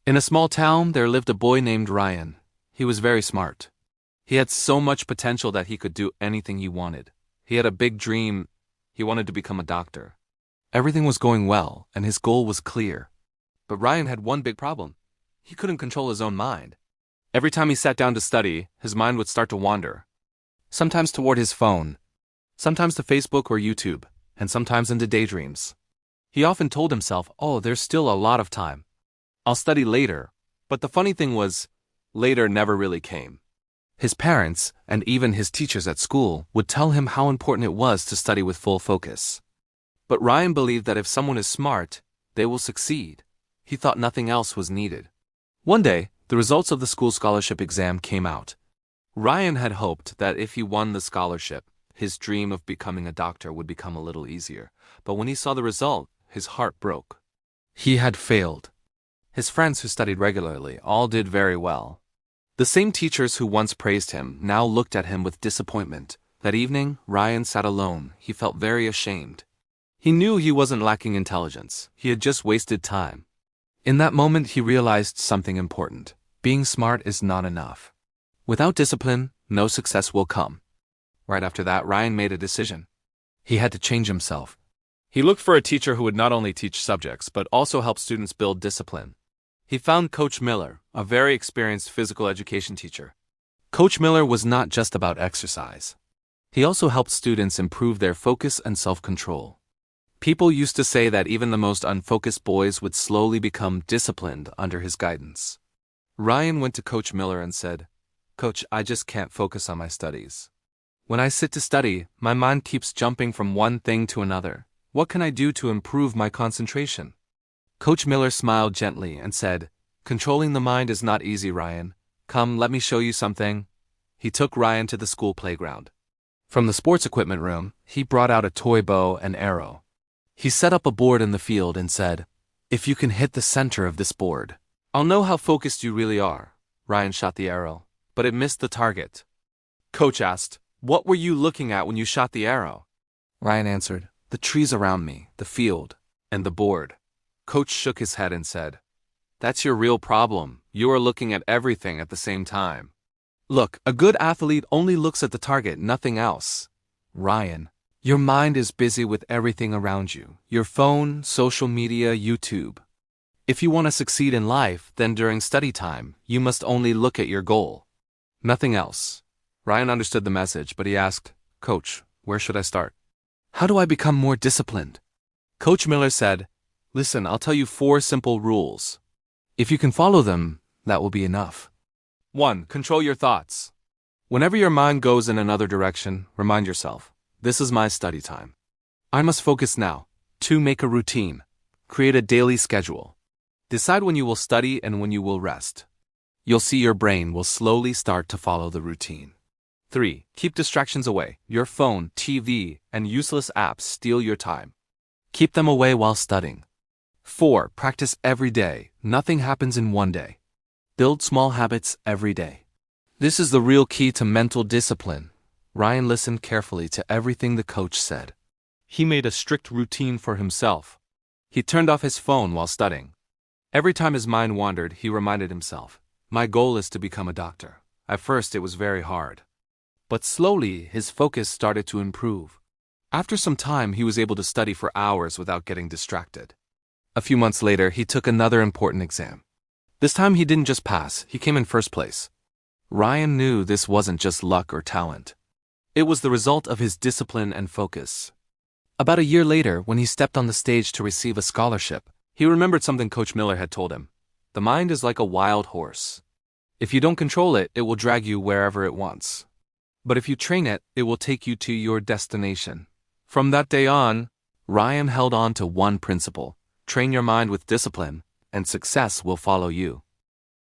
In a small town, there lived a boy named Ryan. He was very smart. He had so much potential that he could do anything he wanted. He had a big dream. He wanted to become a doctor. Everything was going well, and his goal was clear. But Ryan had one big problem. He couldn't control his own mind. Every time he sat down to study, his mind would start to wander. Sometimes toward his phone, sometimes to Facebook or YouTube, and sometimes into daydreams. He often told himself, "Oh, there's still a lot of time. I'll study later." But the funny thing was, later never really came. His parents, and even his teachers at school, would tell him how important it was to study with full focus. But Ryan believed that if someone is smart, they will succeed. He thought nothing else was needed. One day, the results of the school scholarship exam came out. Ryan had hoped that if he won the scholarship, his dream of becoming a doctor would become a little easier. But when he saw the result, his heart broke. He had failed. His friends who studied regularly all did very well. The same teachers who once praised him now looked at him with disappointment. That evening, Ryan sat alone. He felt very ashamed. He knew he wasn't lacking intelligence. He had just wasted time. In that moment, he realized something important. Being smart is not enough. Without discipline, no success will come. Right after that, Ryan made a decision. He had to change himself. He looked for a teacher who would not only teach subjects, but also help students build discipline. He found Coach Miller, a very experienced physical education teacher. Coach Miller was not just about exercise. He also helped students improve their focus and self-control. People used to say that even the most unfocused boys would slowly become disciplined under his guidance. Ryan went to Coach Miller and said, "Coach, I just can't focus on my studies. When I sit to study, my mind keeps jumping from one thing to another. What can I do to improve my concentration?" Coach Miller smiled gently and said, "Controlling the mind is not easy, Ryan. Come, let me show you something." He took Ryan to the school playground. From the sports equipment room, he brought out a toy bow and arrow. He set up a board in the field and said, "If you can hit the center of this board, I'll know how focused you really are." Ryan shot the arrow, but it missed the target. Coach asked, "What were you looking at when you shot the arrow?" Ryan answered, "The trees around me, the field, and the board." Coach shook his head and said, "That's your real problem. You are looking at everything at the same time. Look, a good athlete only looks at the target, nothing else. Ryan, your mind is busy with everything around you. Your phone, social media, YouTube. If you want to succeed in life, then during study time, you must only look at your goal. Nothing else." Ryan understood the message, but he asked, "Coach, where should I start? How do I become more disciplined?" Coach Miller said, "Listen, I'll tell you 4 simple rules. If you can follow them, that will be enough. 1. Control your thoughts. Whenever your mind goes in another direction, remind yourself, this is my study time. I must focus now. 2. Make a routine. Create a daily schedule. Decide when you will study and when you will rest. You'll see your brain will slowly start to follow the routine. 3. Keep distractions away. Your phone, TV, and useless apps steal your time. Keep them away while studying. 4. Practice every day. Nothing happens in one day. Build small habits every day. This is the real key to mental discipline." Ryan listened carefully to everything the coach said. He made a strict routine for himself. He turned off his phone while studying. Every time his mind wandered, he reminded himself, "My goal is to become a doctor." At first, it was very hard. But slowly, his focus started to improve. After some time, he was able to study for hours without getting distracted. A few months later, he took another important exam. This time, he didn't just pass, he came in first place. Ryan knew this wasn't just luck or talent. It was the result of his discipline and focus. About a year later, when he stepped on the stage to receive a scholarship, he remembered something Coach Miller had told him. The mind is like a wild horse. If you don't control it, it will drag you wherever it wants. But if you train it, it will take you to your destination. From that day on, Ryan held on to one principle: train your mind with discipline, and success will follow you.